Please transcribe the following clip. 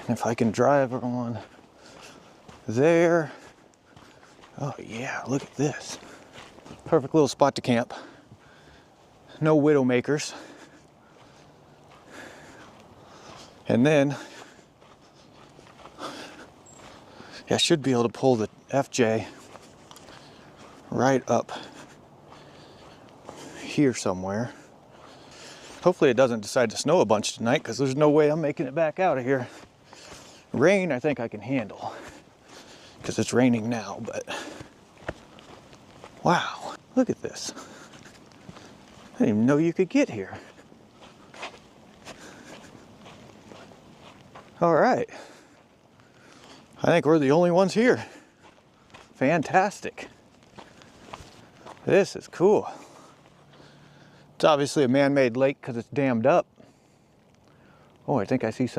If I can drive on there. Oh yeah, look at this. Perfect little spot to camp. No widowmakers. And then I should be able to pull the FJ right up here somewhere. Hopefully it doesn't decide to snow a bunch tonight, because there's no way I'm making it back out of here. Rain, I think I can handle, because it's raining now, but wow, look at this. I didn't even know you could get here. All right. I think we're the only ones here. Fantastic. This is cool. It's obviously a man-made lake because it's dammed up. Oh, I think I see some